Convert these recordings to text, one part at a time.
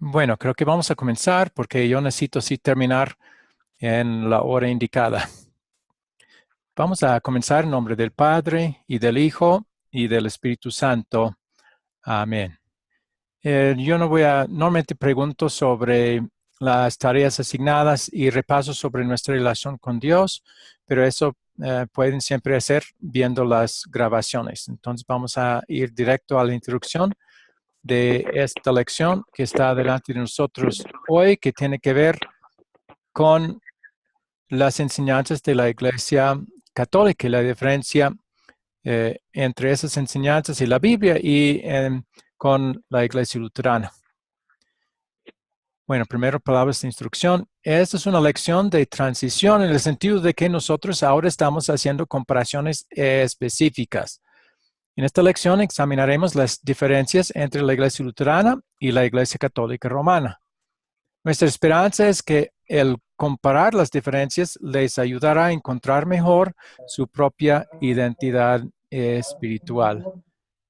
Bueno, creo que vamos a comenzar porque yo necesito sí terminar en la hora indicada. Vamos a comenzar en nombre del Padre y del Hijo y del Espíritu Santo. Amén. Yo no normalmente pregunto sobre las tareas asignadas y repaso sobre nuestra relación con Dios, pero eso pueden siempre hacer viendo las grabaciones. Entonces vamos a ir directo a la introducción de esta lección que está delante de nosotros hoy, que tiene que ver con las enseñanzas de la Iglesia Católica y la diferencia entre esas enseñanzas y la Biblia y con la Iglesia Luterana. Bueno, primero palabras de instrucción. Esta es una lección de transición en el sentido de que nosotros ahora estamos haciendo comparaciones específicas. En esta lección examinaremos las diferencias entre la Iglesia Luterana y la Iglesia Católica Romana. Nuestra esperanza es que el comparar las diferencias les ayudará a encontrar mejor su propia identidad espiritual.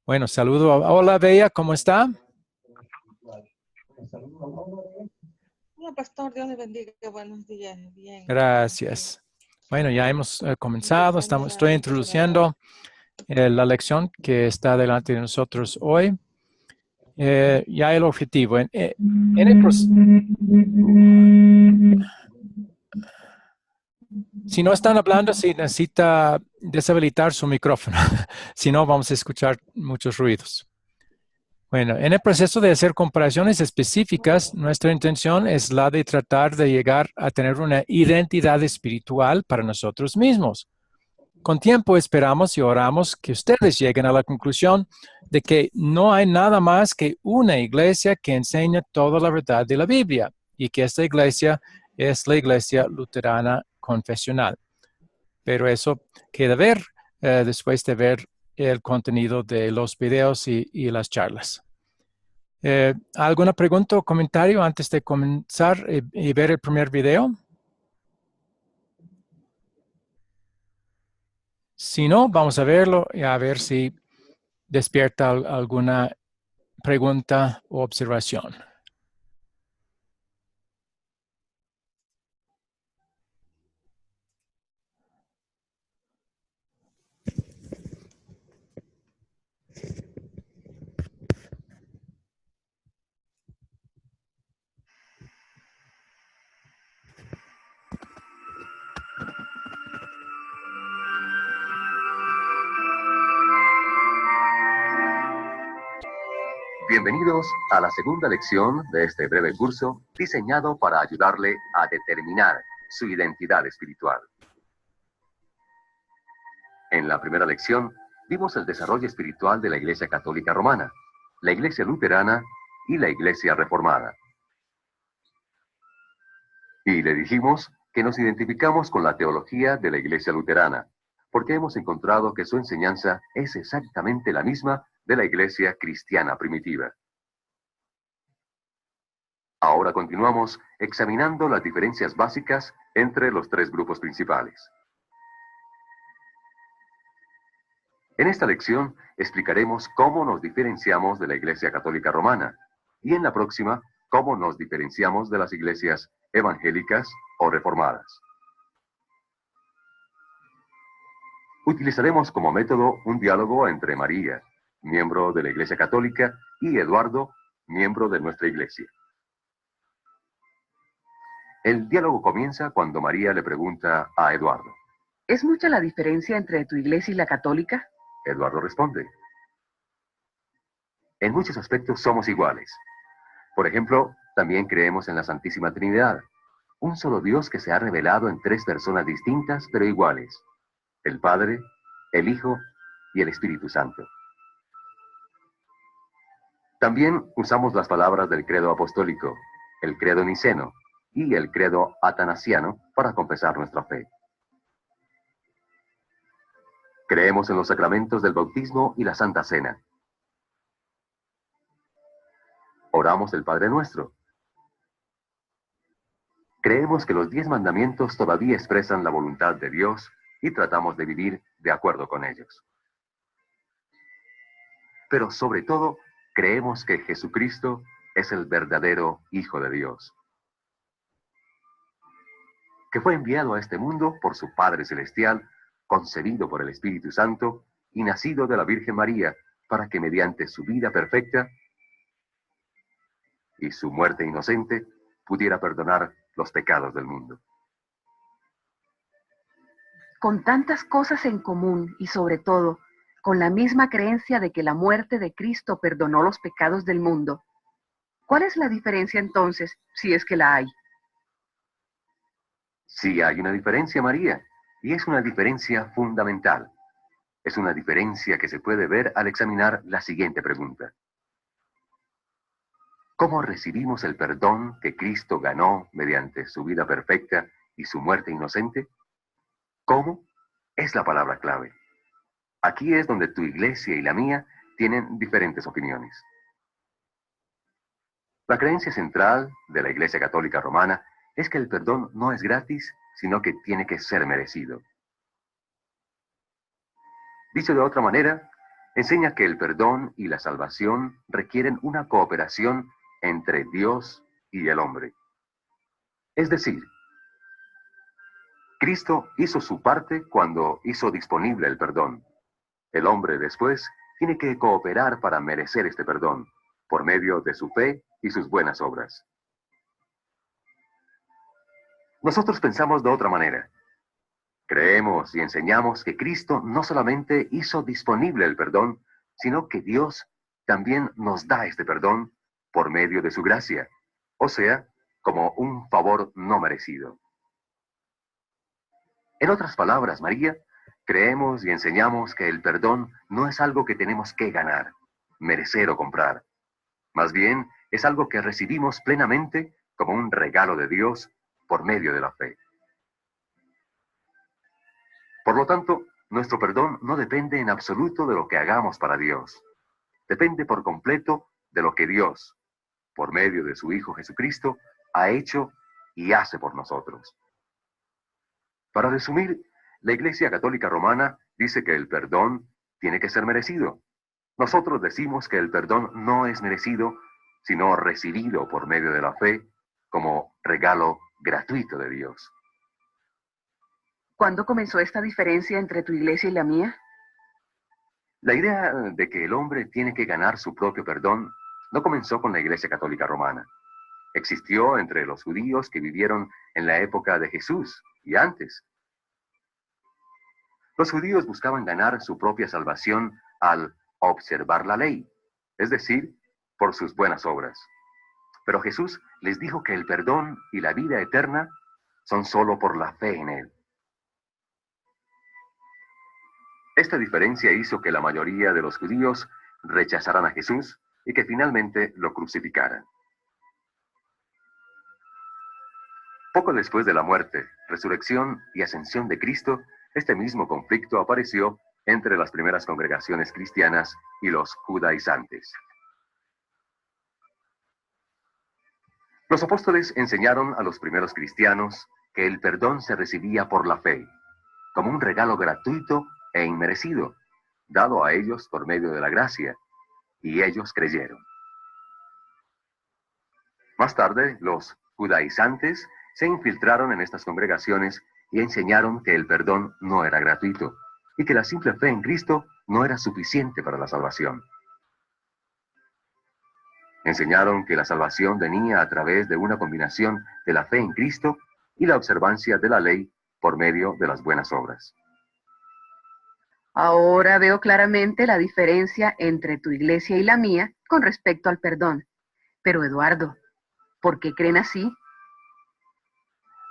Bueno, saludo. Hola, Bella, ¿cómo está? Hola, pastor, Dios le bendiga. Buenos días. Bien. Gracias. Bueno, ya hemos comenzado. Estoy introduciendo la lección que está delante de nosotros hoy. Ya el objetivo. En si no están hablando, sí necesita deshabilitar su micrófono. Si no, vamos a escuchar muchos ruidos. Bueno, en el proceso de hacer comparaciones específicas, nuestra intención es la de tratar de llegar a tener una identidad espiritual para nosotros mismos. Con tiempo esperamos y oramos que ustedes lleguen a la conclusión de que no hay nada más que una iglesia que enseña toda la verdad de la Biblia y que esta iglesia es la Iglesia Luterana Confesional. Pero eso queda ver después de ver el contenido de los videos y las charlas. ¿Alguna pregunta o comentario antes de comenzar y ver el primer video? Si no, vamos a verlo y a ver si despierta alguna pregunta o observación. Bienvenidos a la segunda lección de este breve curso diseñado para ayudarle a determinar su identidad espiritual. En la primera lección vimos el desarrollo espiritual de la Iglesia Católica Romana, la Iglesia Luterana y la Iglesia Reformada. Y le dijimos que nos identificamos con la teología de la Iglesia Luterana, porque hemos encontrado que su enseñanza es exactamente la misma de la Iglesia cristiana primitiva. Ahora continuamos examinando las diferencias básicas entre los tres grupos principales. En esta lección explicaremos cómo nos diferenciamos de la Iglesia Católica Romana y en la próxima cómo nos diferenciamos de las iglesias evangélicas o reformadas. Utilizaremos como método un diálogo entre María, miembro de la Iglesia Católica, y Eduardo, miembro de nuestra iglesia. El diálogo comienza cuando María le pregunta a Eduardo. ¿Es mucha la diferencia entre tu iglesia y la católica? Eduardo responde. En muchos aspectos somos iguales. Por ejemplo, también creemos en la Santísima Trinidad, un solo Dios que se ha revelado en tres personas distintas pero iguales: el Padre, el Hijo y el Espíritu Santo. También usamos las palabras del credo apostólico, el credo niceno y el credo atanasiano para confesar nuestra fe. Creemos en los sacramentos del bautismo y la Santa Cena. Oramos el Padre Nuestro. Creemos que los 10 mandamientos todavía expresan la voluntad de Dios y tratamos de vivir de acuerdo con ellos. Pero sobre todo, creemos que Jesucristo es el verdadero Hijo de Dios, que fue enviado a este mundo por su Padre Celestial, concebido por el Espíritu Santo y nacido de la Virgen María, para que mediante su vida perfecta y su muerte inocente pudiera perdonar los pecados del mundo. Con tantas cosas en común y sobre todo con la misma creencia de que la muerte de Cristo perdonó los pecados del mundo, ¿cuál es la diferencia entonces, si es que la hay? Sí hay una diferencia, María, y es una diferencia fundamental. Es una diferencia que se puede ver al examinar la siguiente pregunta. ¿Cómo recibimos el perdón que Cristo ganó mediante su vida perfecta y su muerte inocente? ¿Cómo? Es la palabra clave. Aquí es donde tu iglesia y la mía tienen diferentes opiniones. La creencia central de la Iglesia Católica Romana es que el perdón no es gratis, sino que tiene que ser merecido. Dicho de otra manera, enseña que el perdón y la salvación requieren una cooperación entre Dios y el hombre. Es decir, Cristo hizo su parte cuando hizo disponible el perdón. El hombre después tiene que cooperar para merecer este perdón, por medio de su fe y sus buenas obras. Nosotros pensamos de otra manera. Creemos y enseñamos que Cristo no solamente hizo disponible el perdón, sino que Dios también nos da este perdón por medio de su gracia, o sea, como un favor no merecido. En otras palabras, María, creemos y enseñamos que el perdón no es algo que tenemos que ganar, merecer o comprar. Más bien, es algo que recibimos plenamente como un regalo de Dios por medio de la fe. Por lo tanto, nuestro perdón no depende en absoluto de lo que hagamos para Dios. Depende por completo de lo que Dios, por medio de su Hijo Jesucristo, ha hecho y hace por nosotros. Para resumir, la Iglesia Católica Romana dice que el perdón tiene que ser merecido. Nosotros decimos que el perdón no es merecido, sino recibido por medio de la fe como regalo gratuito de Dios. ¿Cuándo comenzó esta diferencia entre tu iglesia y la mía? La idea de que el hombre tiene que ganar su propio perdón no comenzó con la Iglesia Católica Romana. Existió entre los judíos que vivieron en la época de Jesús y antes. Los judíos buscaban ganar su propia salvación al observar la ley, es decir, por sus buenas obras. Pero Jesús les dijo que el perdón y la vida eterna son solo por la fe en Él. Esta diferencia hizo que la mayoría de los judíos rechazaran a Jesús y que finalmente lo crucificaran. Poco después de la muerte, resurrección y ascensión de Cristo, este mismo conflicto apareció entre las primeras congregaciones cristianas y los judaizantes. Los apóstoles enseñaron a los primeros cristianos que el perdón se recibía por la fe, como un regalo gratuito e inmerecido, dado a ellos por medio de la gracia, y ellos creyeron. Más tarde, los judaizantes se infiltraron en estas congregaciones y enseñaron que el perdón no era gratuito, y que la simple fe en Cristo no era suficiente para la salvación. Enseñaron que la salvación venía a través de una combinación de la fe en Cristo y la observancia de la ley por medio de las buenas obras. Ahora veo claramente la diferencia entre tu iglesia y la mía con respecto al perdón. Pero Eduardo, ¿por qué creen así?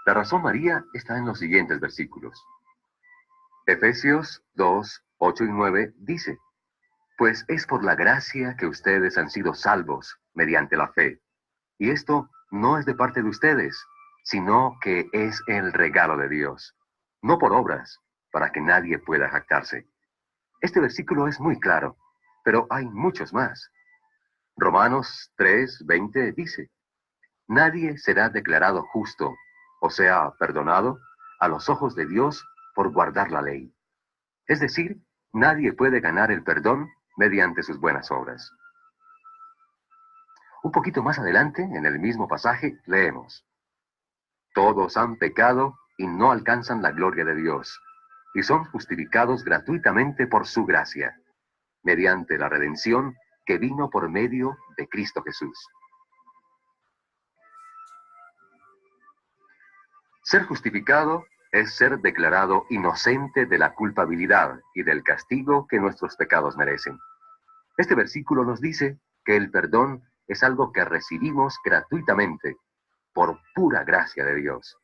La razón, María, está en los siguientes versículos. Efesios 2, 8 y 9 dice: Pues es por la gracia que ustedes han sido salvos mediante la fe. Y esto no es de parte de ustedes, sino que es el regalo de Dios, no por obras, para que nadie pueda jactarse. Este versículo es muy claro, pero hay muchos más. Romanos 3, 20 dice: Nadie será declarado justo, o sea, perdonado, a los ojos de Dios por guardar la ley. Es decir, nadie puede ganar el perdón mediante sus buenas obras. Un poquito más adelante, en el mismo pasaje, leemos: Todos han pecado y no alcanzan la gloria de Dios, y son justificados gratuitamente por su gracia, mediante la redención que vino por medio de Cristo Jesús. Ser justificado es ser declarado inocente de la culpabilidad y del castigo que nuestros pecados merecen. Este versículo nos dice que el perdón es algo que recibimos gratuitamente, por pura gracia de Dios.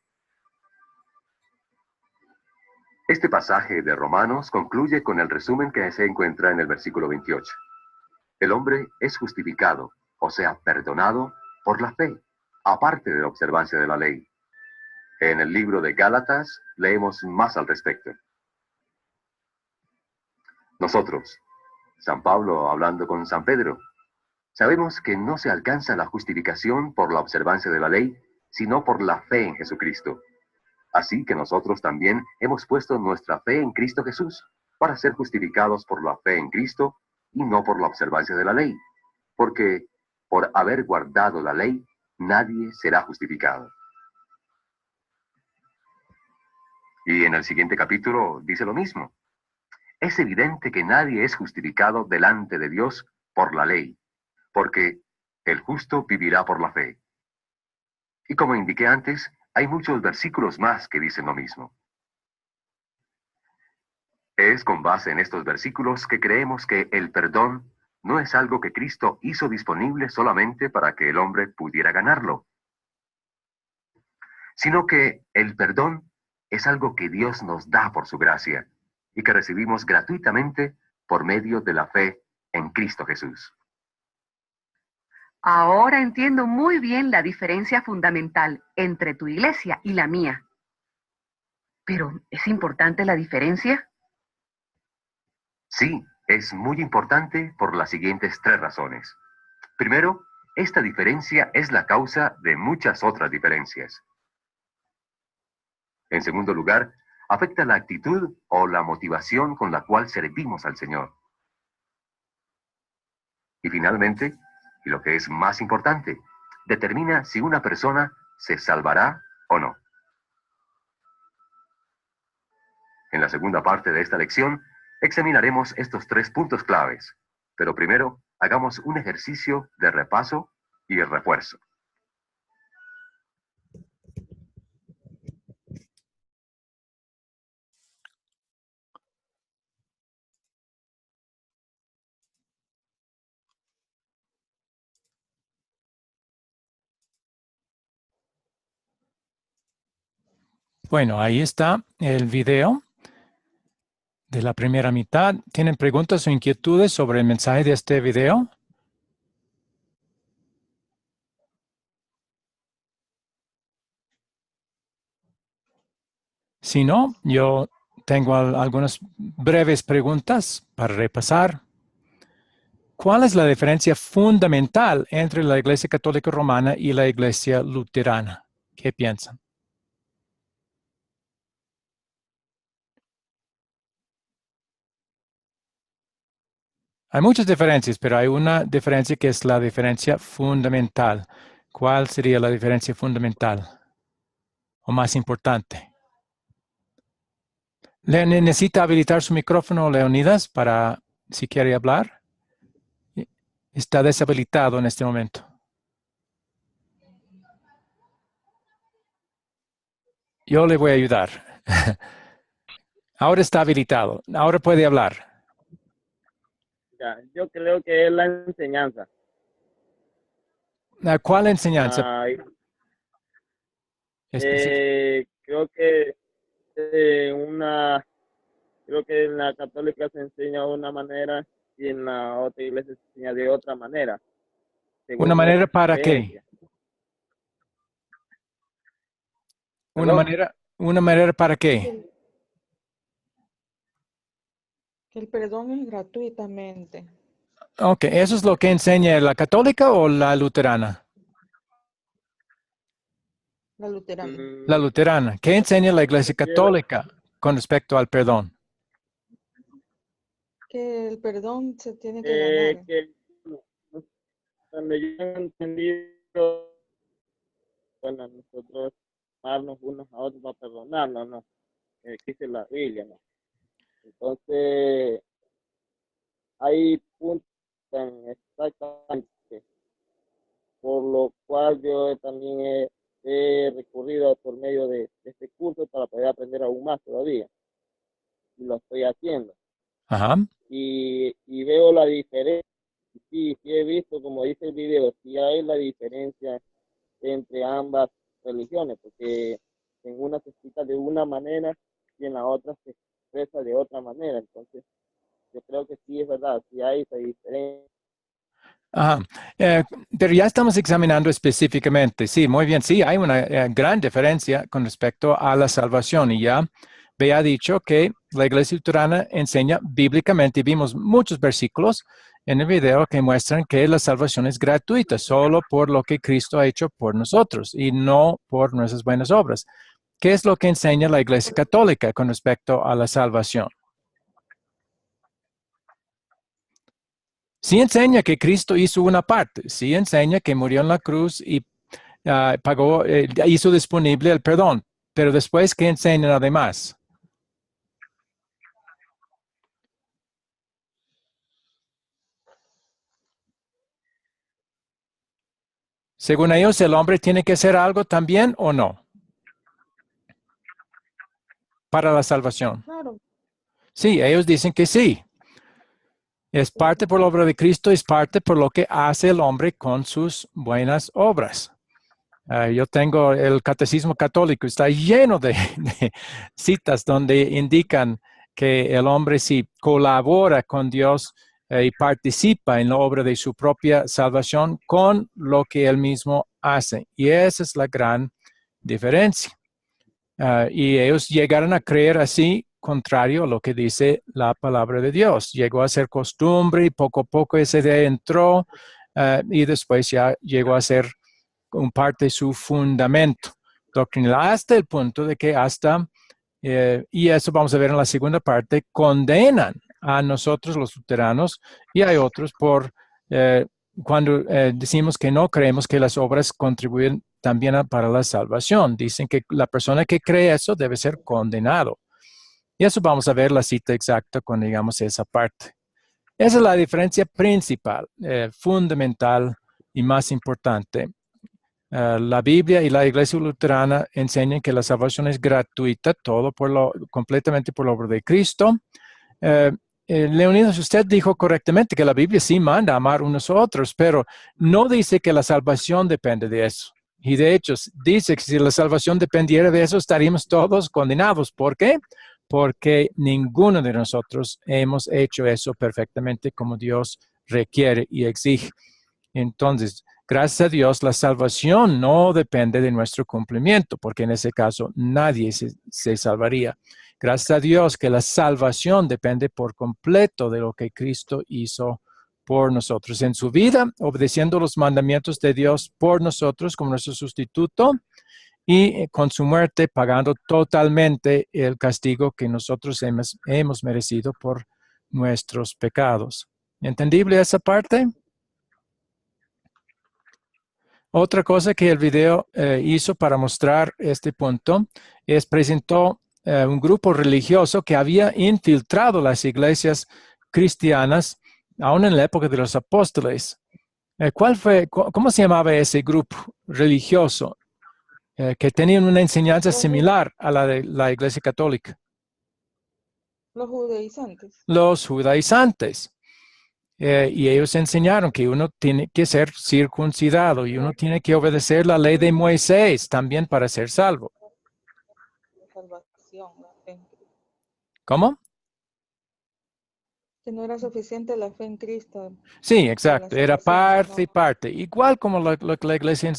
Este pasaje de Romanos concluye con el resumen que se encuentra en el versículo 28. El hombre es justificado, o sea, perdonado por la fe, aparte de la observancia de la ley. En el libro de Gálatas leemos más al respecto. Nosotros, San Pablo hablando con San Pedro, sabemos que no se alcanza la justificación por la observancia de la ley, sino por la fe en Jesucristo. Así que nosotros también hemos puesto nuestra fe en Cristo Jesús, para ser justificados por la fe en Cristo y no por la observancia de la ley, porque por haber guardado la ley, nadie será justificado. Y en el siguiente capítulo dice lo mismo. Es evidente que nadie es justificado delante de Dios por la ley, porque el justo vivirá por la fe. Y como indiqué antes, hay muchos versículos más que dicen lo mismo. Es con base en estos versículos que creemos que el perdón no es algo que Cristo hizo disponible solamente para que el hombre pudiera ganarlo, sino que el perdón es algo que Dios nos da por su gracia y que recibimos gratuitamente por medio de la fe en Cristo Jesús. Ahora entiendo muy bien la diferencia fundamental entre tu iglesia y la mía. Pero, ¿es importante la diferencia? Sí, es muy importante por las siguientes 3 razones. Primero, esta diferencia es la causa de muchas otras diferencias. En segundo lugar, afecta la actitud o la motivación con la cual servimos al Señor. Y finalmente, y lo que es más importante, determina si una persona se salvará o no. En la segunda parte de esta lección, examinaremos estos 3 puntos claves, pero primero hagamos un ejercicio de repaso y refuerzo. Bueno, ahí está el video de la primera mitad. ¿Tienen preguntas o inquietudes sobre el mensaje de este video? Si no, yo tengo algunas breves preguntas para repasar. ¿Cuál es la diferencia fundamental entre la Iglesia Católica Romana y la Iglesia Luterana? ¿Qué piensan? Hay muchas diferencias, pero hay una diferencia que es la diferencia fundamental. ¿Cuál sería la diferencia fundamental o más importante? ¿Necesita habilitar su micrófono, Leonidas, para si quiere hablar? Está deshabilitado en este momento. Yo le voy a ayudar. Ahora está habilitado. Ahora puede hablar. Ya, yo creo que es la enseñanza. ¿Cuál enseñanza? Creo que creo que en la católica se enseña de una manera y en la otra iglesia se enseña de otra manera. ¿Una manera para qué? ¿Una manera para qué? Que el perdón es gratuitamente. Ok, ¿eso es lo que enseña la católica o la luterana? La luterana. La luterana. ¿Qué enseña la Iglesia Católica con respecto al perdón? Que el perdón se tiene que ganar. Que donde yo he entendido, bueno, nosotros amarnos unos a otros para perdonarnos, ¿no? Que dice la Biblia, ¿no? Entonces, hay puntos tan exactamente, por lo cual yo también he recurrido por medio de este curso para poder aprender aún más todavía, y lo estoy haciendo. Ajá. Y veo la diferencia, sí he visto, como dice el video, sí hay la diferencia entre ambas religiones, porque en una se explica de una manera y en la otra se expresa de otra manera. Entonces, yo creo que sí es verdad, sí hay esa diferencia. Ajá. Pero ya estamos examinando específicamente. Sí, muy bien. Sí, hay una gran diferencia con respecto a la salvación. Y ya había dicho que la Iglesia Luterana enseña bíblicamente, y vimos muchos versículos en el video que muestran que la salvación es gratuita, solo por lo que Cristo ha hecho por nosotros y no por nuestras buenas obras. ¿Qué es lo que enseña la Iglesia Católica con respecto a la salvación? Sí enseña que Cristo hizo una parte, sí enseña que murió en la cruz y pagó, hizo disponible el perdón, pero después, ¿qué enseñan además? Según ellos, ¿el hombre tiene que hacer algo también o no para la salvación? Claro, Sí, ellos dicen que sí. Es parte por la obra de Cristo, es parte por lo que hace el hombre con sus buenas obras. Yo tengo el catecismo católico, está lleno de citas donde indican que el hombre si colabora con Dios y participa en la obra de su propia salvación con lo que él mismo hace. Y esa es la gran diferencia. Y ellos llegaron a creer así, contrario a lo que dice la palabra de Dios. Llegó a ser costumbre y poco a poco esa idea entró y después ya llegó a ser un parte de su fundamento doctrinal, hasta el punto de que y eso vamos a ver en la segunda parte, condenan a nosotros los luteranos y hay otros eh, cuando decimos que no creemos que las obras contribuyen también para la salvación. Dicen que la persona que cree eso debe ser condenado. Y eso vamos a ver la cita exacta cuando digamos esa parte. Esa es la diferencia principal, fundamental y más importante. La Biblia y la Iglesia Luterana enseñan que la salvación es gratuita, todo completamente por la obra de Cristo. Eh, Leonidas, usted dijo correctamente que la Biblia sí manda a amar unos a otros, pero no dice que la salvación depende de eso. Y de hecho, dice que si la salvación dependiera de eso, estaríamos todos condenados. ¿Por qué? Porque ninguno de nosotros hemos hecho eso perfectamente como Dios requiere y exige. Entonces, gracias a Dios, la salvación no depende de nuestro cumplimiento, porque en ese caso nadie se salvaría. Gracias a Dios que la salvación depende por completo de lo que Cristo hizo por nosotros en su vida, obedeciendo los mandamientos de Dios por nosotros como nuestro sustituto y con su muerte pagando totalmente el castigo que nosotros hemos merecido por nuestros pecados. ¿Entendible esa parte? Otra cosa que el video hizo para mostrar este punto es presentó un grupo religioso que había infiltrado las iglesias cristianas aún en la época de los apóstoles. ¿Cómo se llamaba ese grupo religioso que tenía una enseñanza los, similar a la de la iglesia católica? los judaizantes. Los judaizantes. Y ellos enseñaron que uno tiene que ser circuncidado y uno tiene que obedecer la ley de Moisés también para ser salvo. La salvación, la fe en Cristo. ¿Cómo? Que no era suficiente la fe en Cristo Sí, para la exacto. Era salvación, parte y sino parte. Igual como lo que la iglesia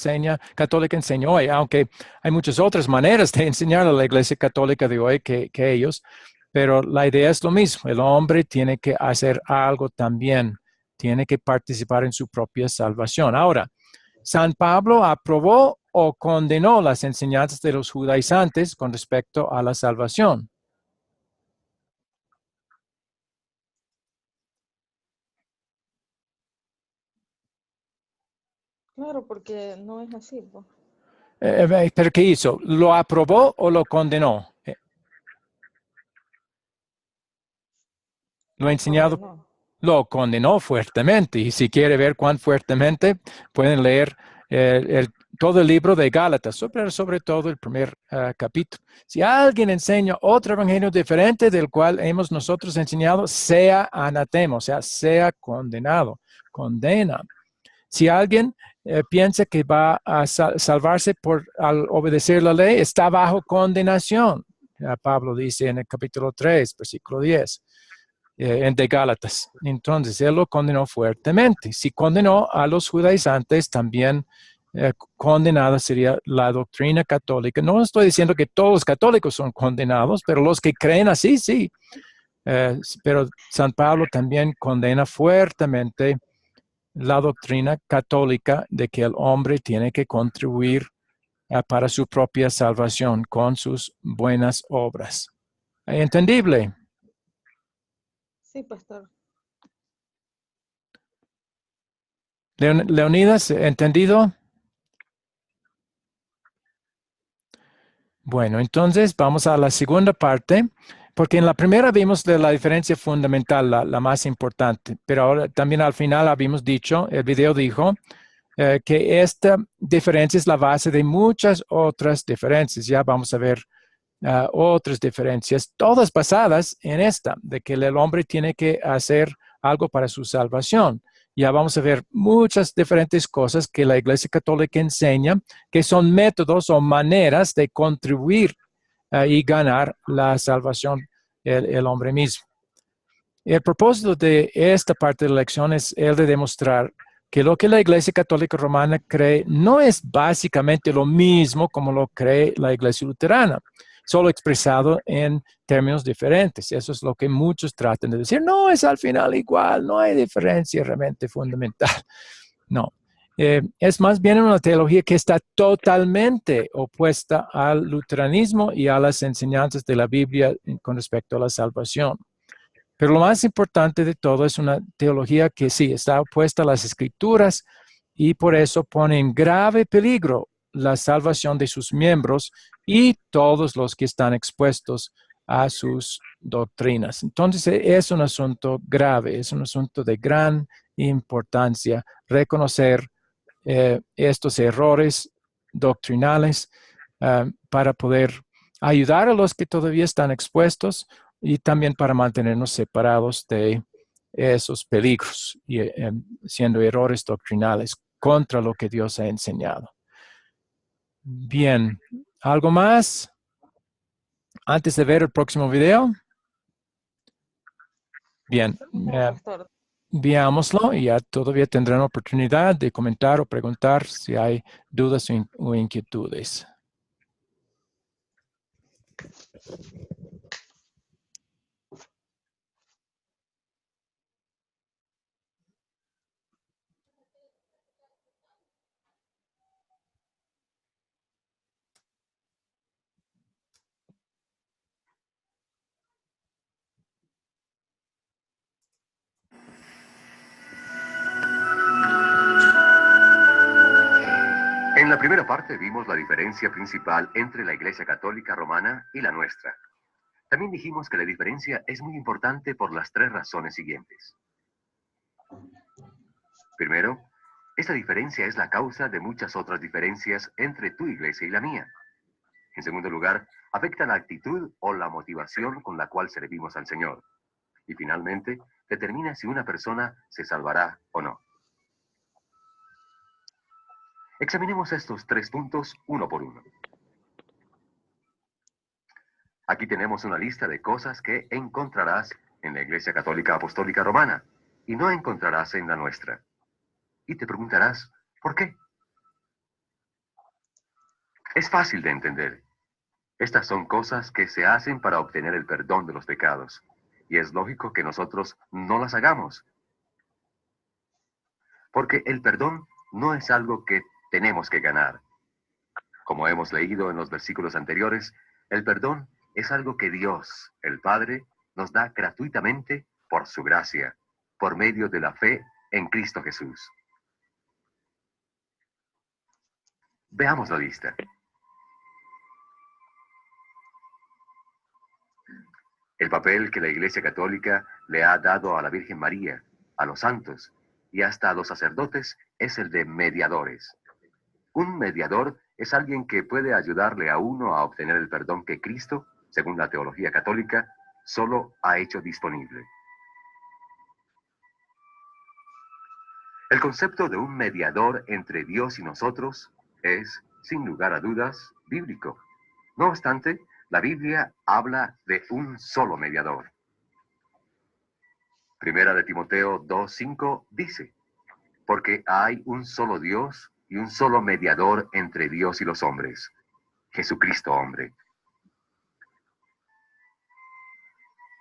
católica enseña hoy, aunque hay muchas otras maneras de enseñar a la iglesia católica de hoy que ellos, pero la idea es lo mismo. El hombre tiene que hacer algo también, tiene que participar en su propia salvación. Ahora, San Pablo aprobó o condenó las enseñanzas de los judaizantes con respecto a la salvación. Claro, porque no es así, pues. ¿Pero qué hizo? ¿Lo aprobó o lo condenó? Lo ha enseñado, Condenó. lo condenó fuertemente. Y si quiere ver cuán fuertemente, pueden leer todo el libro de Gálatas, sobre todo el primer capítulo. Si alguien enseña otro evangelio diferente del cual hemos nosotros enseñado, sea anatema, o sea, sea condenado, condena. Si alguien piensa que va a salvarse al obedecer la ley, está bajo condenación. Pablo dice en el capítulo 3, versículo 10 de Gálatas. Entonces, él lo condenó fuertemente. Si condenó a los judaizantes, también condenada sería la doctrina católica. No estoy diciendo que todos los católicos son condenados, pero los que creen así, sí. Pero San Pablo también condena fuertemente la doctrina católica de que el hombre tiene que contribuir para su propia salvación con sus buenas obras. ¿Entendible? Sí, pastor. Leonidas, ¿entendido? Bueno, entonces vamos a la segunda parte, porque en la primera vimos de la diferencia fundamental, la más importante, pero ahora también al final habíamos dicho, el video dijo, que esta diferencia es la base de muchas otras diferencias. Ya vamos a ver otras diferencias, todas basadas en esta, de que el hombre tiene que hacer algo para su salvación. Ya vamos a ver muchas diferentes cosas que la Iglesia Católica enseña, que son métodos o maneras de contribuir y ganar la salvación el hombre mismo. El propósito de esta parte de la lección es el de demostrar que lo que la Iglesia Católica Romana cree no es básicamente lo mismo como lo cree la Iglesia Luterana, solo expresado en términos diferentes. Eso es lo que muchos tratan de decir. No, es al final igual, no hay diferencia realmente fundamental. No. Es más bien una teología que está totalmente opuesta al luteranismo y a las enseñanzas de la Biblia con respecto a la salvación. Pero lo más importante de todo es una teología que sí está opuesta a las escrituras y por eso pone en grave peligro la salvación de sus miembros y todos los que están expuestos a sus doctrinas. Entonces es un asunto grave, es un asunto de gran importancia reconocer estos errores doctrinales para poder ayudar a los que todavía están expuestos y también para mantenernos separados de esos peligros y siendo errores doctrinales contra lo que Dios ha enseñado. Bien, ¿algo más antes de ver el próximo video? Bien, No, pastor. veámoslo y ya todavía tendrán oportunidad de comentar o preguntar si hay dudas o inquietudes. En la primera parte vimos la diferencia principal entre la Iglesia Católica Romana y la nuestra. También dijimos que la diferencia es muy importante por las tres razones siguientes. Primero, esta diferencia es la causa de muchas otras diferencias entre tu iglesia y la mía. En segundo lugar, afecta la actitud o la motivación con la cual servimos al Señor. Y finalmente, determina si una persona se salvará o no. Examinemos estos tres puntos uno por uno. Aquí tenemos una lista de cosas que encontrarás en la Iglesia Católica Apostólica Romana y no encontrarás en la nuestra. Y te preguntarás, ¿por qué? Es fácil de entender. Estas son cosas que se hacen para obtener el perdón de los pecados. Y es lógico que nosotros no las hagamos. Porque el perdón no es algo que tenemos que ganar. Como hemos leído en los versículos anteriores, el perdón es algo que Dios, el Padre, nos da gratuitamente por su gracia, por medio de la fe en Cristo Jesús. Veamos la lista. El papel que la Iglesia Católica le ha dado a la Virgen María, a los santos y hasta a los sacerdotes es el de mediadores. Un mediador es alguien que puede ayudarle a uno a obtener el perdón que Cristo, según la teología católica, solo ha hecho disponible. El concepto de un mediador entre Dios y nosotros es, sin lugar a dudas, bíblico. No obstante, la Biblia habla de un solo mediador. Primera de Timoteo 2:5 dice, porque hay un solo Dios y un solo mediador entre Dios y los hombres, Jesucristo hombre.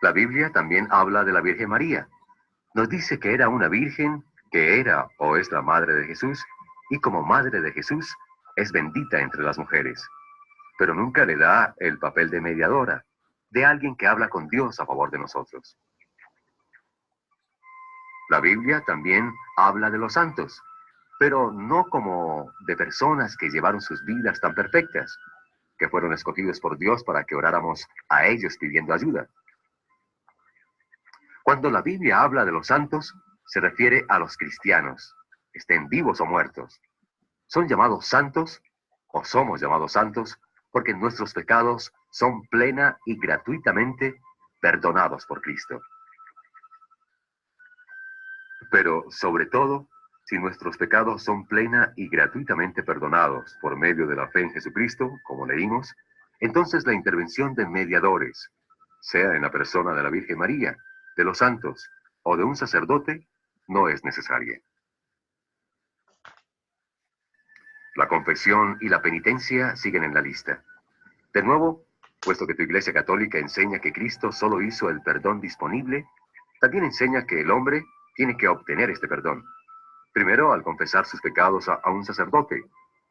La Biblia también habla de la Virgen María. Nos dice que era una virgen, que era o es la madre de Jesús, y como madre de Jesús es bendita entre las mujeres. Pero nunca le da el papel de mediadora, de alguien que habla con Dios a favor de nosotros. La Biblia también habla de los santos, pero no como de personas que llevaron sus vidas tan perfectas, que fueron escogidos por Dios para que oráramos a ellos pidiendo ayuda. Cuando la Biblia habla de los santos, se refiere a los cristianos, estén vivos o muertos. Son llamados santos, o somos llamados santos, porque nuestros pecados son plena y gratuitamente perdonados por Cristo. Pero, sobre todo, si nuestros pecados son plena y gratuitamente perdonados por medio de la fe en Jesucristo, como leímos, entonces la intervención de mediadores, sea en la persona de la Virgen María, de los santos o de un sacerdote, no es necesaria. La confesión y la penitencia siguen en la lista. De nuevo, puesto que tu Iglesia Católica enseña que Cristo solo hizo el perdón disponible, también enseña que el hombre tiene que obtener este perdón. Primero al confesar sus pecados a un sacerdote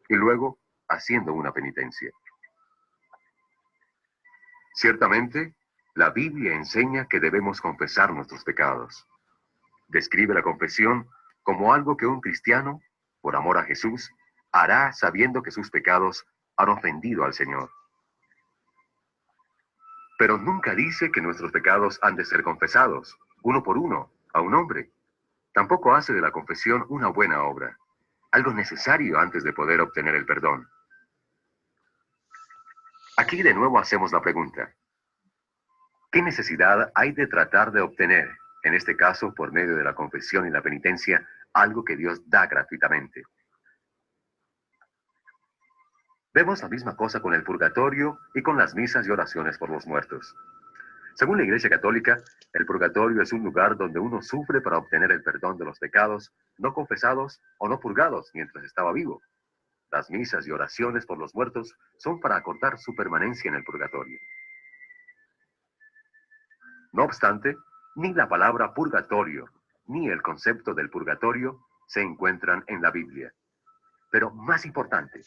y luego haciendo una penitencia. Ciertamente, la Biblia enseña que debemos confesar nuestros pecados. Describe la confesión como algo que un cristiano, por amor a Jesús, hará sabiendo que sus pecados han ofendido al Señor. Pero nunca dice que nuestros pecados han de ser confesados, uno por uno, a un hombre. Tampoco hace de la confesión una buena obra, algo necesario antes de poder obtener el perdón. Aquí de nuevo hacemos la pregunta: ¿qué necesidad hay de tratar de obtener, en este caso por medio de la confesión y la penitencia, algo que Dios da gratuitamente? Vemos la misma cosa con el purgatorio y con las misas y oraciones por los muertos. Según la Iglesia Católica, el purgatorio es un lugar donde uno sufre para obtener el perdón de los pecados no confesados o no purgados mientras estaba vivo. Las misas y oraciones por los muertos son para acortar su permanencia en el purgatorio. No obstante, ni la palabra purgatorio, ni el concepto del purgatorio se encuentran en la Biblia. Pero más importante,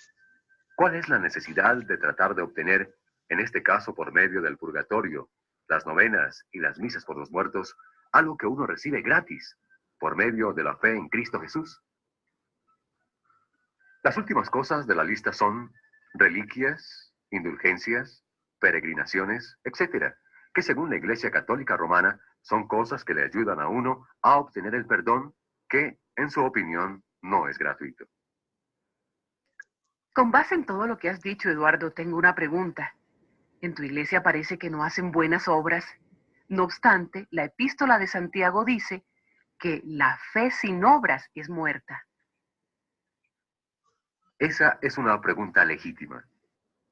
¿cuál es la necesidad de tratar de obtener, en este caso por medio del purgatorio, las novenas y las misas por los muertos, algo que uno recibe gratis, por medio de la fe en Cristo Jesús? Las últimas cosas de la lista son reliquias, indulgencias, peregrinaciones, etc., que según la Iglesia Católica Romana son cosas que le ayudan a uno a obtener el perdón que, en su opinión, no es gratuito. Con base en todo lo que has dicho, Eduardo, tengo una pregunta. En tu iglesia parece que no hacen buenas obras. No obstante, la epístola de Santiago dice que la fe sin obras es muerta. Esa es una pregunta legítima.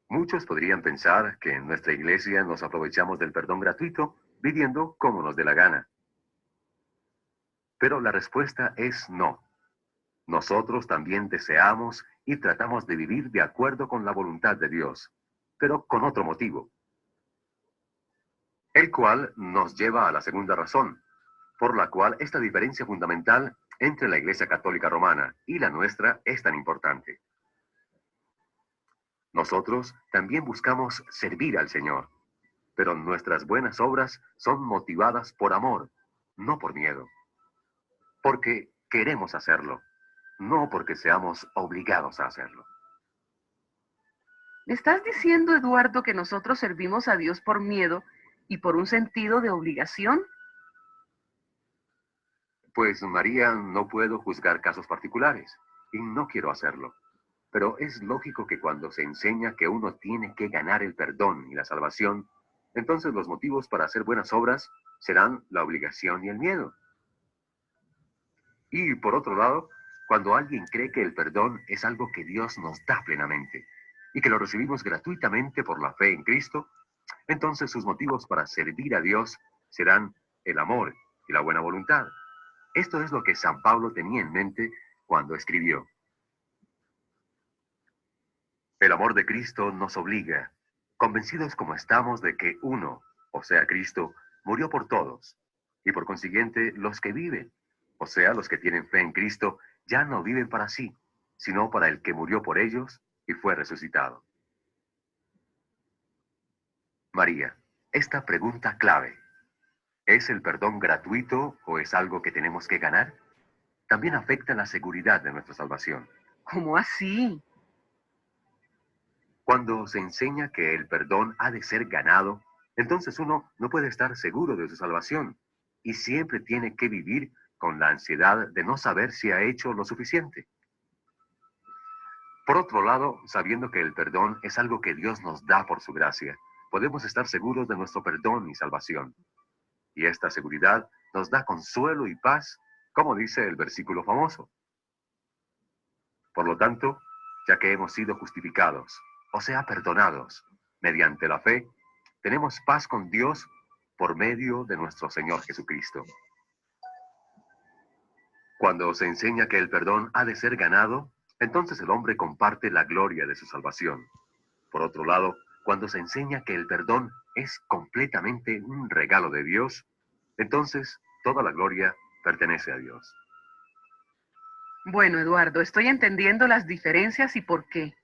Muchos podrían pensar que en nuestra iglesia nos aprovechamos del perdón gratuito viviendo como nos dé la gana. Pero la respuesta es no. Nosotros también deseamos y tratamos de vivir de acuerdo con la voluntad de Dios, pero con otro motivo, el cual nos lleva a la segunda razón, por la cual esta diferencia fundamental entre la Iglesia Católica Romana y la nuestra es tan importante. Nosotros también buscamos servir al Señor, pero nuestras buenas obras son motivadas por amor, no por miedo, porque queremos hacerlo, no porque seamos obligados a hacerlo. ¿Me estás diciendo, Eduardo, que nosotros servimos a Dios por miedo y por un sentido de obligación? Pues María, no puedo juzgar casos particulares, y no quiero hacerlo. Pero es lógico que cuando se enseña que uno tiene que ganar el perdón y la salvación, entonces los motivos para hacer buenas obras serán la obligación y el miedo. Y por otro lado, cuando alguien cree que el perdón es algo que Dios nos da plenamente y que lo recibimos gratuitamente por la fe en Cristo, entonces sus motivos para servir a Dios serán el amor y la buena voluntad. Esto es lo que San Pablo tenía en mente cuando escribió: el amor de Cristo nos obliga, convencidos como estamos de que uno, o sea, Cristo, murió por todos, y por consiguiente los que viven, o sea, los que tienen fe en Cristo, ya no viven para sí, sino para el que murió por ellos y fue resucitado. María, esta pregunta clave: ¿es el perdón gratuito o es algo que tenemos que ganar? También afecta la seguridad de nuestra salvación. ¿Cómo así? Cuando se enseña que el perdón ha de ser ganado, entonces uno no puede estar seguro de su salvación y siempre tiene que vivir con la ansiedad de no saber si ha hecho lo suficiente. Por otro lado, sabiendo que el perdón es algo que Dios nos da por su gracia, podemos estar seguros de nuestro perdón y salvación. Y esta seguridad nos da consuelo y paz, como dice el versículo famoso. Por lo tanto, ya que hemos sido justificados, o sea, perdonados, mediante la fe, tenemos paz con Dios por medio de nuestro Señor Jesucristo. Cuando se enseña que el perdón ha de ser ganado, entonces el hombre comparte la gloria de su salvación. Por otro lado, cuando se enseña que el perdón es completamente un regalo de Dios, entonces toda la gloria pertenece a Dios. Bueno, Eduardo, estoy entendiendo las diferencias y por qué.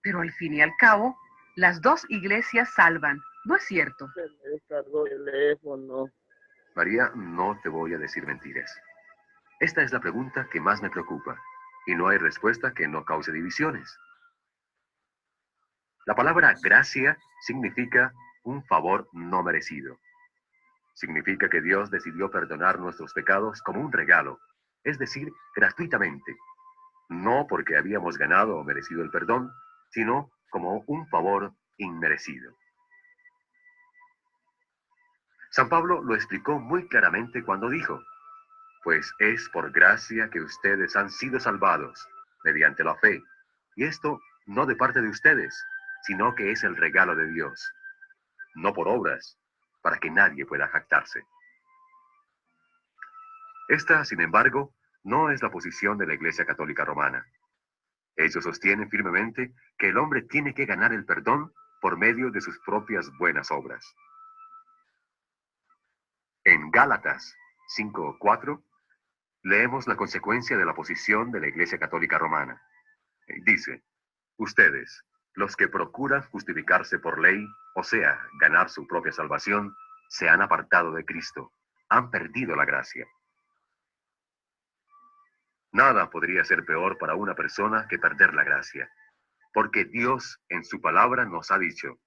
Pero al fin y al cabo, las dos iglesias salvan, ¿no es cierto? Se me descargó el teléfono. María, no te voy a decir mentiras. Esta es la pregunta que más me preocupa, y no hay respuesta que no cause divisiones. La palabra gracia significa un favor no merecido. Significa que Dios decidió perdonar nuestros pecados como un regalo, es decir, gratuitamente, no porque habíamos ganado o merecido el perdón, sino como un favor inmerecido. San Pablo lo explicó muy claramente cuando dijo: pues es por gracia que ustedes han sido salvados, mediante la fe, y esto no de parte de ustedes, sino que es el regalo de Dios, no por obras, para que nadie pueda jactarse. Esta, sin embargo, no es la posición de la Iglesia Católica Romana. Ellos sostienen firmemente que el hombre tiene que ganar el perdón por medio de sus propias buenas obras. En Gálatas 5:4 leemos la consecuencia de la posición de la Iglesia Católica Romana. Dice: ustedes, los que procuran justificarse por ley, o sea, ganar su propia salvación, se han apartado de Cristo, han perdido la gracia. Nada podría ser peor para una persona que perder la gracia, porque Dios en su palabra nos ha dicho: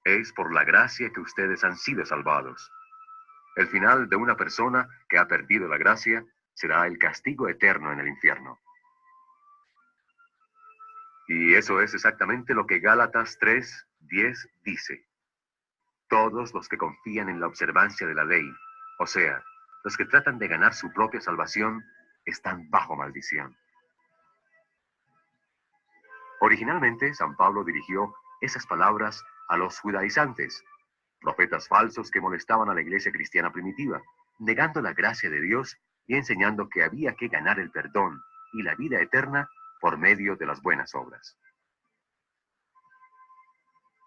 es por la gracia que ustedes han sido salvados. El final de una persona que ha perdido la gracia será el castigo eterno en el infierno. Y eso es exactamente lo que Gálatas 3:10 dice: todos los que confían en la observancia de la ley, o sea, los que tratan de ganar su propia salvación, están bajo maldición. Originalmente, San Pablo dirigió esas palabras a los judaizantes, profetas falsos que molestaban a la iglesia cristiana primitiva, negando la gracia de Dios y enseñando que había que ganar el perdón y la vida eterna por medio de las buenas obras.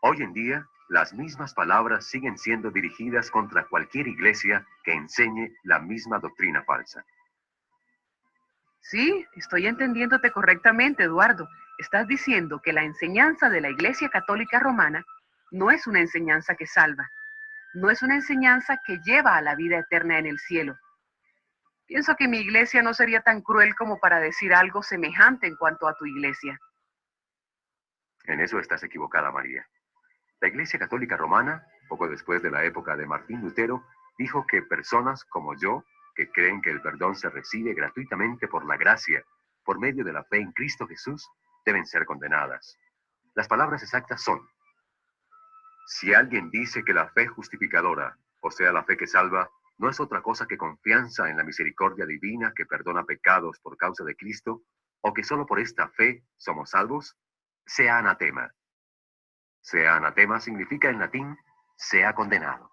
Hoy en día, las mismas palabras siguen siendo dirigidas contra cualquier iglesia que enseñe la misma doctrina falsa. Sí, estoy entendiéndote correctamente, Eduardo. Estás diciendo que la enseñanza de la Iglesia Católica Romana no es una enseñanza que salva, no es una enseñanza que lleva a la vida eterna en el cielo. Pienso que mi iglesia no sería tan cruel como para decir algo semejante en cuanto a tu iglesia. En eso estás equivocada, María. La Iglesia Católica Romana, poco después de la época de Martín Lutero, dijo que personas como yo, que creen que el perdón se recibe gratuitamente por la gracia, por medio de la fe en Cristo Jesús, deben ser condenadas. Las palabras exactas son: si alguien dice que la fe justificadora, o sea, la fe que salva, no es otra cosa que confianza en la misericordia divina que perdona pecados por causa de Cristo, o que solo por esta fe somos salvos, sea anatema. Sea anatema significa en latín, sea condenado.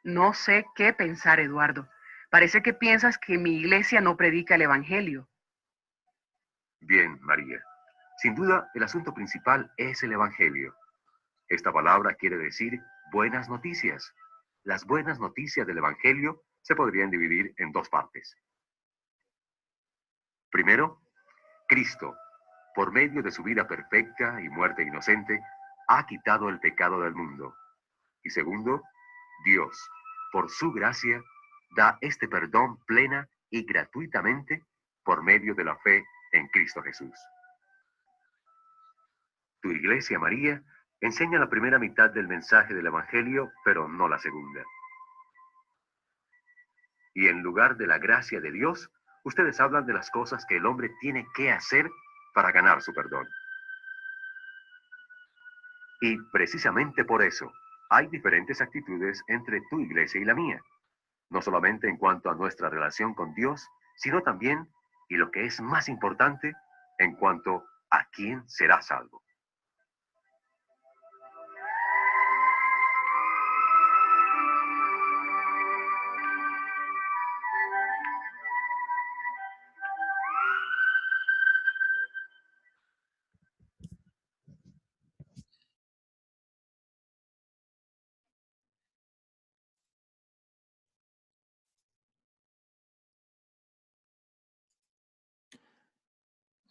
No sé qué pensar, Eduardo. Parece que piensas que mi iglesia no predica el Evangelio. Bien, María. Sin duda, el asunto principal es el Evangelio. Esta palabra quiere decir buenas noticias. Las buenas noticias del Evangelio se podrían dividir en dos partes. Primero, Cristo, por medio de su vida perfecta y muerte inocente, ha quitado el pecado del mundo. Y segundo, Dios, por su gracia, da este perdón plena y gratuitamente por medio de la fe en Cristo Jesús. Tu iglesia, María, enseña la primera mitad del mensaje del Evangelio, pero no la segunda. Y en lugar de la gracia de Dios, ustedes hablan de las cosas que el hombre tiene que hacer para ganar su perdón. Y precisamente por eso, hay diferentes actitudes entre tu iglesia y la mía. No solamente en cuanto a nuestra relación con Dios, sino también, y lo que es más importante, en cuanto a quién será salvo.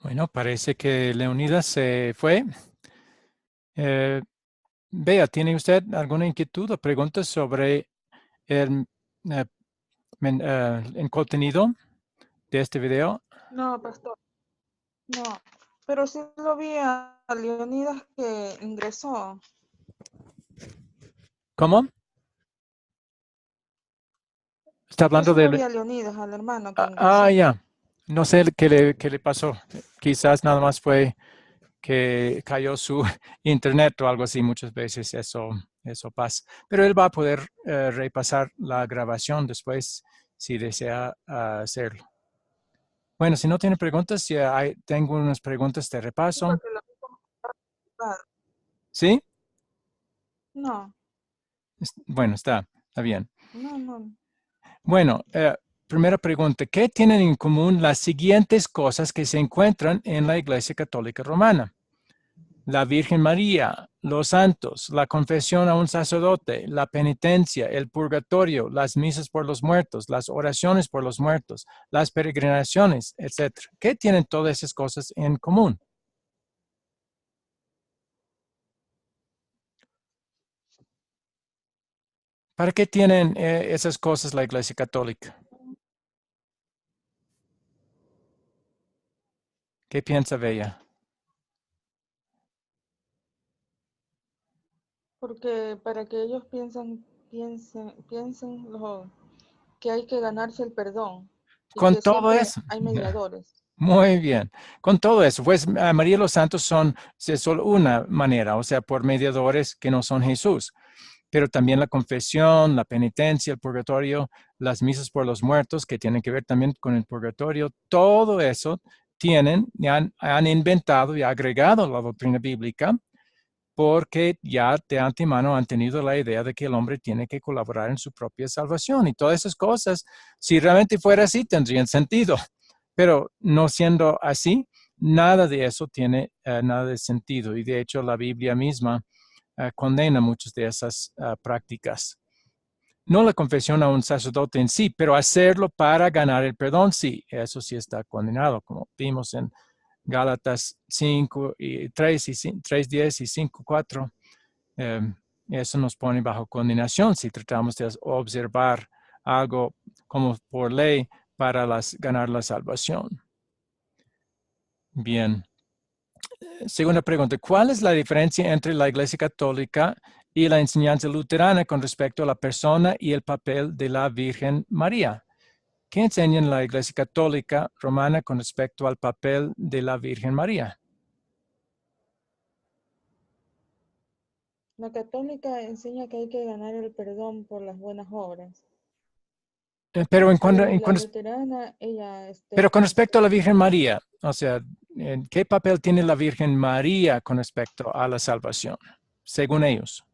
Bueno, parece que Leonidas se fue. Bea, ¿tiene usted alguna inquietud o pregunta sobre el, eh, el contenido de este video? No, pastor, no. Pero sí lo vi a Leonidas que ingresó. ¿Cómo? Está Yo hablando sí lo vi de... a Leonidas, al hermano que ingresó. Ya. No sé qué le pasó. Quizás nada más fue que cayó su internet o algo así. Muchas veces eso pasa. Pero él va a poder repasar la grabación después si desea hacerlo. Bueno, si no tiene preguntas, ya tengo unas preguntas de Sí, repaso. porque lo vi como ocupado. ¿Sí? No, Bueno, está bien. no. Bueno, primera pregunta. ¿Qué tienen en común las siguientes cosas que se encuentran en la Iglesia Católica Romana? La Virgen María, los santos, la confesión a un sacerdote, la penitencia, el purgatorio, las misas por los muertos, las oraciones por los muertos, las peregrinaciones, etc. ¿Qué tienen todas esas cosas en común? ¿Para qué tienen esas cosas la Iglesia Católica? ¿Qué piensa Bella? Porque para que ellos piensen que hay que ganarse el perdón y Con que todo siempre eso. hay mediadores. Muy bien. Con todo eso, pues María y los Santos es solo una manera, o sea, por mediadores que no son Jesús, pero también la confesión, la penitencia, el purgatorio, las misas por los muertos, que tienen que ver también con el purgatorio, todo eso han inventado y agregado la doctrina bíblica porque ya de antemano han tenido la idea de que el hombre tiene que colaborar en su propia salvación y todas esas cosas, si realmente fuera así, tendrían sentido. Pero no siendo así, nada de eso tiene nada de sentido. Y de hecho, la Biblia misma condena muchas de esas prácticas. No la confesión a un sacerdote en sí, pero hacerlo para ganar el perdón, sí, eso sí está condenado, como vimos en Gálatas 5 y 3 y 3:10 y 5:4. Eh, Eso nos pone bajo condenación si tratamos de observar algo como por ley para ganar la salvación. Bien. segunda pregunta. ¿Cuál es la diferencia entre la Iglesia Católica y la enseñanza luterana con respecto a la persona y el papel de la Virgen María? ¿Qué enseña la Iglesia Católica Romana con respecto al papel de la Virgen María? La católica enseña que hay que ganar el perdón por las buenas obras. Pero, La luterana, ella... pero con respecto a la Virgen María, o sea, ¿qué papel tiene la Virgen María con respecto a la salvación, según ellos?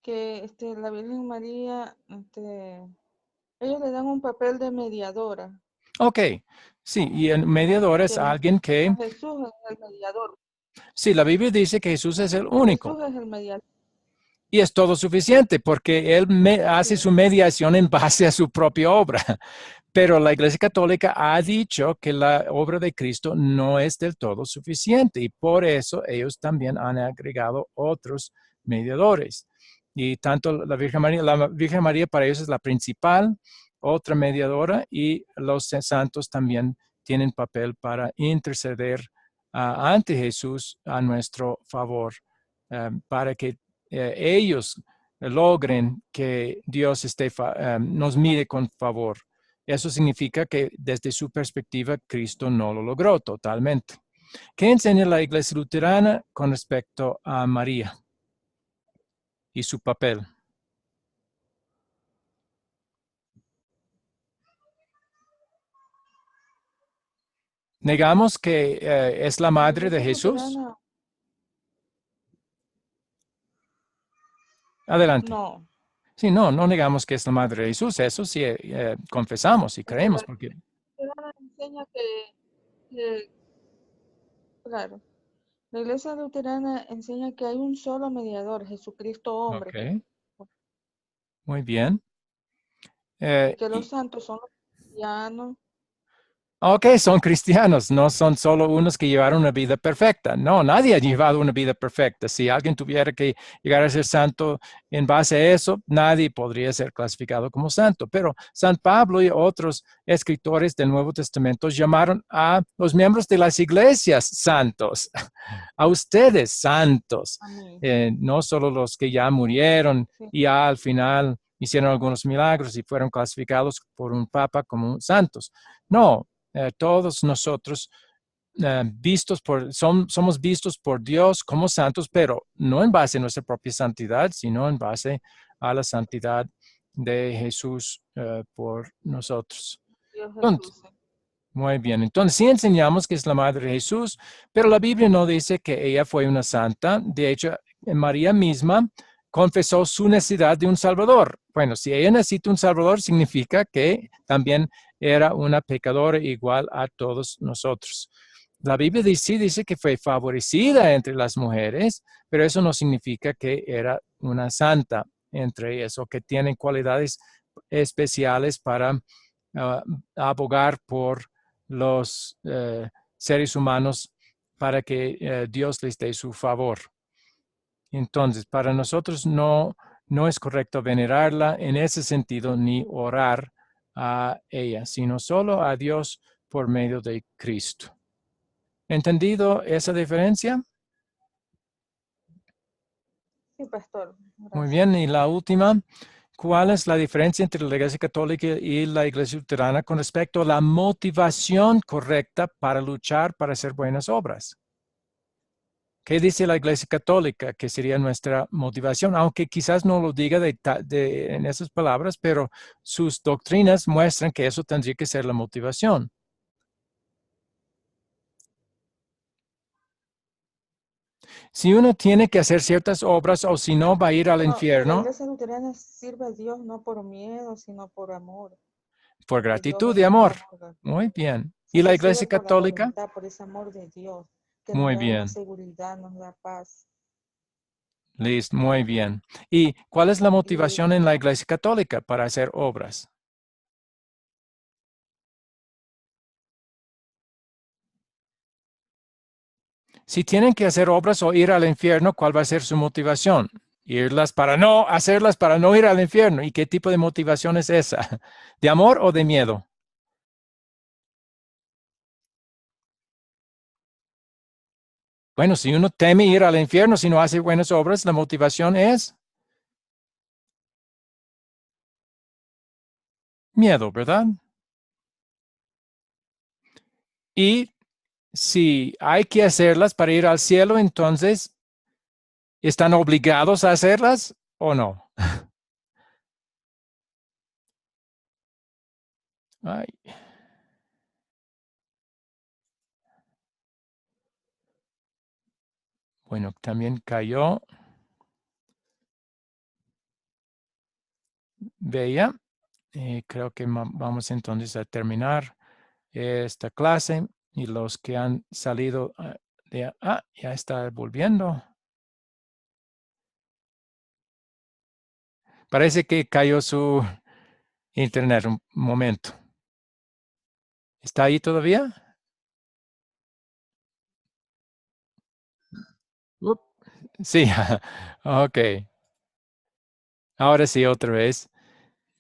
Que la Virgen María, ellos le dan un papel de mediadora. Ok, sí, y el mediador es alguien que... Jesús es el mediador. Sí, la Biblia dice que Jesús es el único. Jesús es el mediador. Y es todo suficiente porque Él hace su mediación en base a su propia obra. Pero la Iglesia Católica ha dicho que la obra de Cristo no es del todo suficiente y por eso ellos también han agregado otros mediadores. Y tanto la Virgen María para ellos es la principal, otra mediadora, y los santos también tienen papel para interceder ante Jesús a nuestro favor, para que ellos logren que Dios nos mire con favor. Eso significa que desde su perspectiva, Cristo no lo logró totalmente. ¿Qué enseña la Iglesia Luterana con respecto a María y su papel? ¿Negamos que es la madre de Jesús? Adelante. No. Sí, no negamos que es la madre de Jesús. Eso sí confesamos y creemos. Porque... enseña claro, la Iglesia Luterana enseña que hay un solo mediador, Jesucristo hombre. Okay. Muy bien. Que los santos son los cristianos. Ok, son cristianos, no son solo unos que llevaron una vida perfecta. No, nadie ha llevado una vida perfecta. Si alguien tuviera que llegar a ser santo en base a eso, nadie podría ser clasificado como santo. Pero San Pablo y otros escritores del Nuevo Testamento llamaron a los miembros de las iglesias santos, a ustedes santos, no solo los que ya murieron y ya al final hicieron algunos milagros y fueron clasificados por un papa como santos. No. Todos nosotros somos vistos por Dios como santos, pero no en base a nuestra propia santidad, sino en base a la santidad de Jesús por nosotros. Entonces, muy bien, entonces sí enseñamos que es la madre de Jesús, pero la Biblia no dice que ella fue una santa. De hecho, María misma confesó su necesidad de un Salvador. Bueno, si ella necesita un Salvador, significa que también era una pecadora igual a todos nosotros. La Biblia dice que fue favorecida entre las mujeres, pero eso no significa que era una santa entre ellas o que tienen cualidades especiales para abogar por los seres humanos para que Dios les dé su favor. Entonces, para nosotros no es correcto venerarla en ese sentido ni orar a ella, sino solo a Dios por medio de Cristo. ¿Entendido esa diferencia? Sí, pastor. Gracias. Muy bien, y la última, ¿cuál es la diferencia entre la Iglesia Católica y la Iglesia Luterana con respecto a la motivación correcta para luchar para hacer buenas obras? ¿Qué dice la Iglesia Católica que sería nuestra motivación? Aunque quizás no lo diga en esas palabras, pero sus doctrinas muestran que eso tendría que ser la motivación. Si uno tiene que hacer ciertas obras o si no va a ir al infierno. La Iglesia Luterana sirve a Dios no por miedo, sino por amor. Por gratitud y amor. Muy bien. ¿Y la Iglesia Católica? Por ese amor de Dios. Que muy nos da bien. Seguridad, nos da paz. Listo, muy bien. ¿Y cuál es la motivación en la Iglesia Católica para hacer obras? Si tienen que hacer obras o ir al infierno, ¿cuál va a ser su motivación? Hacerlas para no ir al infierno. ¿Y qué tipo de motivación es esa? ¿De amor o de miedo? Bueno, si uno teme ir al infierno si no hace buenas obras, la motivación es miedo, ¿verdad? Y si hay que hacerlas para ir al cielo, entonces, ¿están obligados a hacerlas o no? Ay. Bueno, también cayó. Bella. Creo que vamos entonces a terminar esta clase y los que han salido ya está volviendo. Parece que cayó su internet un momento. ¿Está ahí todavía? Up. Sí, ok. Ahora sí, otra vez.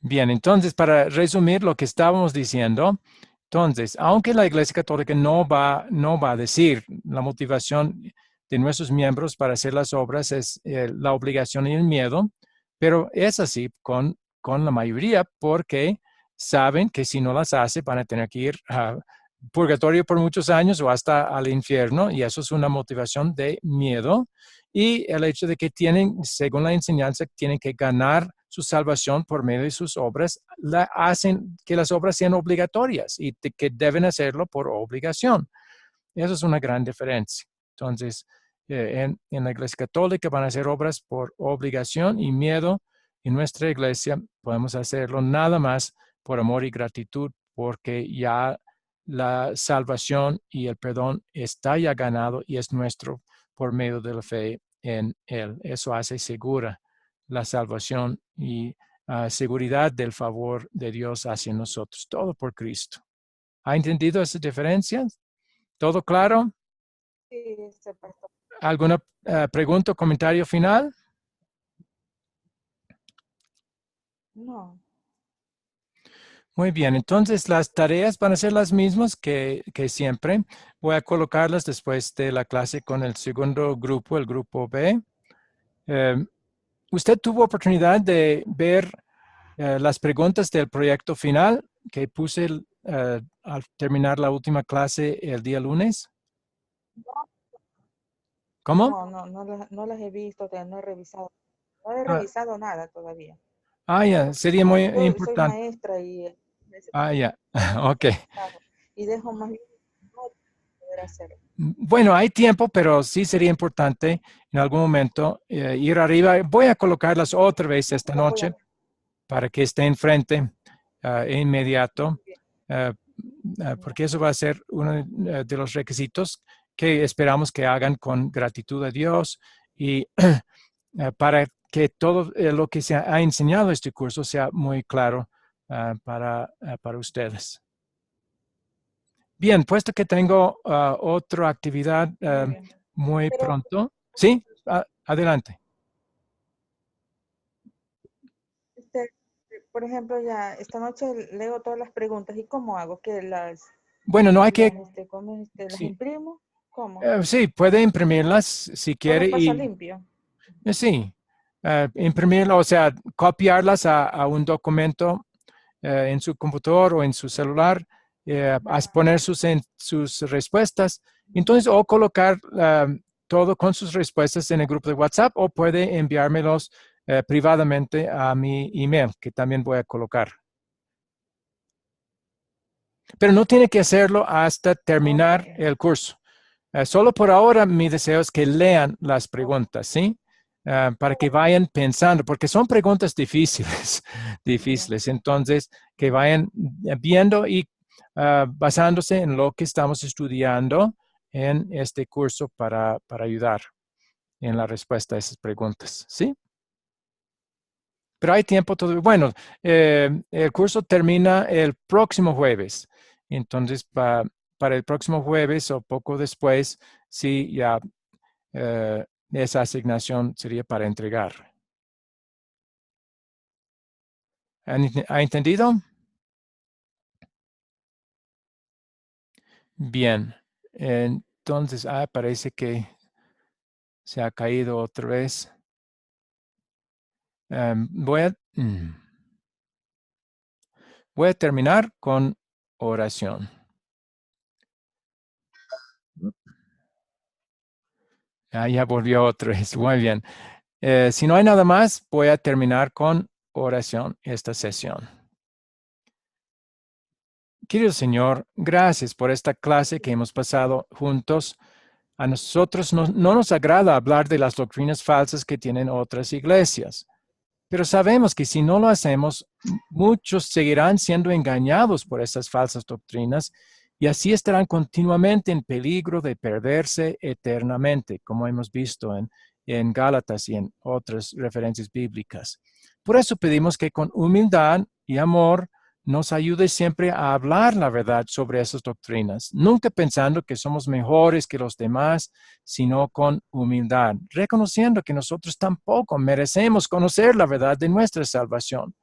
Bien, entonces para resumir lo que estábamos diciendo, entonces, aunque la Iglesia Católica no va a decir la motivación de nuestros miembros para hacer las obras es la obligación y el miedo, pero es así con la mayoría porque saben que si no las hace van a tener que ir a purgatorio por muchos años o hasta al infierno y eso es una motivación de miedo y el hecho de que tienen, según la enseñanza, tienen que ganar su salvación por medio de sus obras, hacen que las obras sean obligatorias y que deben hacerlo por obligación. Eso es una gran diferencia. Entonces, en la Iglesia Católica van a hacer obras por obligación y miedo. En nuestra iglesia podemos hacerlo nada más por amor y gratitud, porque ya la salvación y el perdón está ya ganado y es nuestro por medio de la fe en Él. Eso hace segura la salvación y seguridad del favor de Dios hacia nosotros. Todo por Cristo. ¿Ha entendido esas diferencias? ¿Todo claro? Sí, pastor. ¿Alguna pregunta o comentario final? No. Muy bien, entonces las tareas van a ser las mismas que siempre. Voy a colocarlas después de la clase con el segundo grupo, el grupo B. ¿Usted tuvo oportunidad de ver las preguntas del proyecto final que puse al terminar la última clase el día lunes? ¿Cómo? No las he visto, no he revisado. No he Ah, revisado nada todavía. ya, sería muy Yo soy importante. maestra y Ya, ok. y dejo más bien poder hacerlo. Bueno, hay tiempo, pero sí sería importante en algún momento ir arriba. Voy a colocarlas otra vez esta noche para que esté enfrente inmediato, uh, porque eso va a ser uno de los requisitos que esperamos que hagan con gratitud a Dios y para que todo lo que se ha enseñado este curso sea muy claro para ustedes. Bien, puesto que tengo otra actividad muy Pero, pronto. Sí, adelante. este, por ejemplo, ya esta noche leo todas las preguntas. ¿Y cómo hago? ¿Que Bueno, no hay que... las Sí, imprimo? ¿Cómo? sí, puede imprimirlas si quiere Todo pasa y limpio. sí, imprimirlas, o sea, copiarlas a un documento en su computador o en su celular, a poner sus respuestas. Entonces, o colocar todo con sus respuestas en el grupo de WhatsApp o puede enviármelos privadamente a mi email, que también voy a colocar. Pero no tiene que hacerlo hasta terminar Okay. el curso. Solo por ahora mi deseo es que lean las preguntas, ¿sí? Para que vayan pensando, porque son preguntas difíciles, difíciles. Entonces, que vayan viendo y basándose en lo que estamos estudiando en este curso para ayudar en la respuesta a esas preguntas, ¿sí? Pero hay tiempo todavía. Bueno, el curso termina el próximo jueves. Entonces, para el próximo jueves o poco después, sí, ya esa asignación sería para entregar. ¿Ha entendido? Bien. Entonces, parece que Se ha caído otra vez. Voy a terminar con oración. Ya volvió otra vez. Muy bien. Si no hay nada más, voy a terminar con oración esta sesión. Querido Señor, gracias por esta clase que hemos pasado juntos. A nosotros no nos agrada hablar de las doctrinas falsas que tienen otras iglesias, pero sabemos que si no lo hacemos, muchos seguirán siendo engañados por esas falsas doctrinas y así estarán continuamente en peligro de perderse eternamente, como hemos visto en Gálatas y en otras referencias bíblicas. Por eso pedimos que con humildad y amor nos ayude siempre a hablar la verdad sobre esas doctrinas, nunca pensando que somos mejores que los demás, sino con humildad, reconociendo que nosotros tampoco merecemos conocer la verdad de nuestra salvación.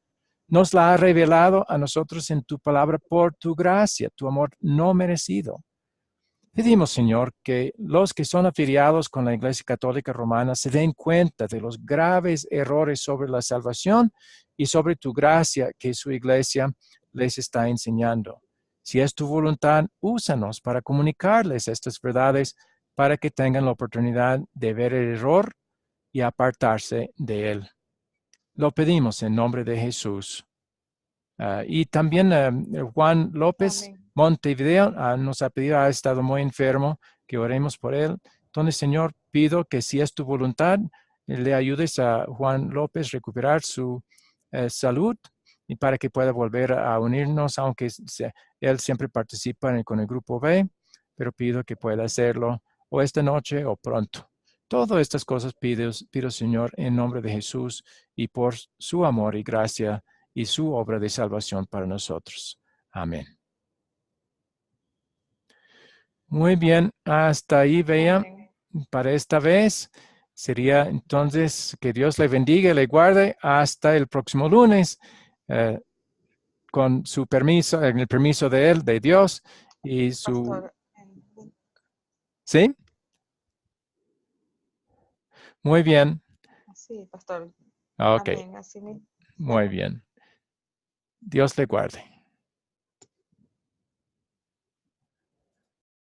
Nos la ha revelado a nosotros en tu palabra por tu gracia, tu amor no merecido. Pedimos, Señor, que los que son afiliados con la Iglesia Católica Romana se den cuenta de los graves errores sobre la salvación y sobre tu gracia que su Iglesia les está enseñando. Si es tu voluntad, úsanos para comunicarles estas verdades para que tengan la oportunidad de ver el error y apartarse de él. Lo pedimos en nombre de Jesús. Y también Juan López Amén. Montevideo nos ha pedido, ha estado muy enfermo, que oremos por él. Entonces, Señor, pido que si es tu voluntad, le ayudes a Juan López a recuperar su salud y para que pueda volver a unirnos, aunque él siempre participa con el grupo B, pero pido que pueda hacerlo o esta noche o pronto. Todas estas cosas pido, Señor, en nombre de Jesús y por su amor y gracia y su obra de salvación para nosotros. Amén. Muy bien, hasta ahí, Bea. Amén. Para esta vez sería entonces que Dios le bendiga y le guarde hasta el próximo lunes, con su permiso, en el permiso de él, de Dios, y su... Pastor. ¿Sí? Muy bien. Sí, pastor. Ok, Amén. Así mismo. muy bien. Dios le guarde.